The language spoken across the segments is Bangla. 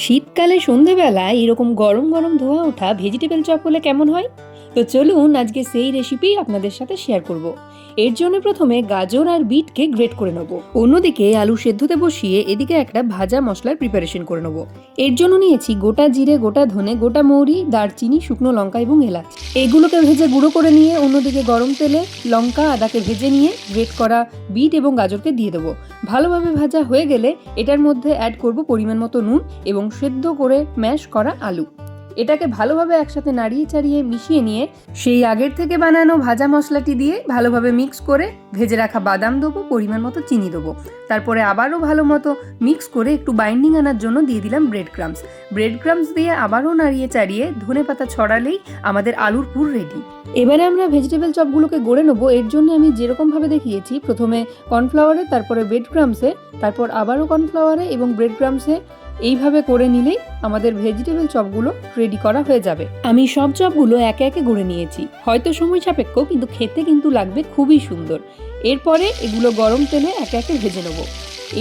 শীতকালে সন্ধেবেলায় এরকম গরম গরম ধোয়া ওঠা ভেজিটেবল চপ হলে কেমন হয়? তো চলুন আজকে সেই রেসিপি আপনাদের সাথে শেয়ার করব। এর জন্য প্রথমে গাজর আর বিটকে গ্রেট করে নেব। অন্যদিকে আলু সেদ্ধতে বসিয়ে এদিকে একটা ভাজা মশলার প্রিপারেশন করে নেব। এর জন্য নিয়েছি গোটা জিরে, গোটা ধনে, গোটা মৌরি, দারচিনি, শুকনো লঙ্কা এবং এলাচ। এগুলোকে ভেজে গুঁড়ো করে নিয়ে অন্যদিকে গরম তেলে লঙ্কা আদাকে ভেজে নিয়ে গ্রেট করা বিট এবং গাজরকে দিয়ে দেবো। ভালোভাবে ভাজা হয়ে গেলে এটার মধ্যে অ্যাড করব পরিমাণ মতো নুন এবং সেদ্ধ করে ম্যাশ করা আলু। এটাকে ভালোভাবে একসাথে নাড়িয়ে চাড়িয়ে মিশিয়ে নিয়ে সেই আগের থেকে বানানো ভাজা মশলাটি দিয়ে ভালোভাবে মিক্স করে ভেজে রাখা বাদাম দেবো, পরিমাণ মতো চিনি দেবো। তারপরে আবারও ভালো মতো মিক্স করে একটু বাইন্ডিং আনার জন্য দিয়ে দিলাম ব্রেড ক্রামস দিয়ে আবারও নাড়িয়ে চাড়িয়ে ধনেপাতা ছড়ালেই আমাদের আলুর পুর রেডি। এবারে আমরা ভেজিটেবল চপগুলোকে গড়ে নেবো। এর জন্য আমি যেরকমভাবে দেখিয়েছি, প্রথমে কর্নফ্লাওয়ারে, তারপরে ব্রেড ক্রামসে, তারপর আবারও কর্নফ্লাওয়ারে এবং ব্রেড ক্রামসে এইভাবে করে নিলেই আমাদের ভেজিটেবল চপগুলো রেডি করা হয়ে যাবে। আমি সব চপগুলো একে একে গড়ে নিয়েছি, হয়তো সময় সাপেক্ষ, কিন্তু খেতে কিন্তু লাগবে খুবই সুন্দর। এরপরে এগুলো গরম তেলে একে একে ভেজে নেবো।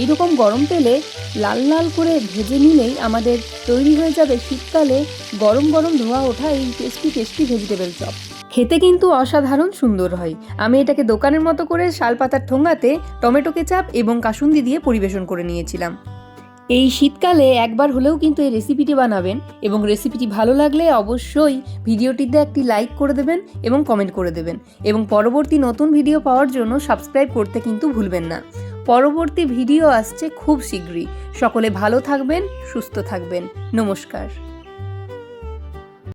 এইরকম গরম তেলে লাল লাল করে ভেজে নিলেই আমাদের তৈরি হয়ে যাবে শীতকালে গরম গরম ধোয়া ওঠা এই টেস্টি ভেজিটেবল চপ। খেতে কিন্তু অসাধারণ সুন্দর হয়। আমি এটাকে দোকানের মতো করে শালপাতার ঠোঙাতে টমেটো কেচাপ এবং কাসুন্দি দিয়ে পরিবেশন করে নিয়েছিলাম। এই শীতকালে একবার হলেও কিন্তু এই রেসিপিটি বানাবেন এবং রেসিপিটি ভালো লাগলে অবশ্যই ভিডিওটিতে একটি লাইক করে দেবেন এবং কমেন্ট করে দেবেন, এবং পরবর্তী নতুন ভিডিও পাওয়ার জন্য সাবস্ক্রাইব করতে কিন্তু ভুলবেন না। পরবর্তী ভিডিও আসছে খুব শীঘ্রই। সকলে ভালো থাকবেন, সুস্থ থাকবেন। নমস্কার।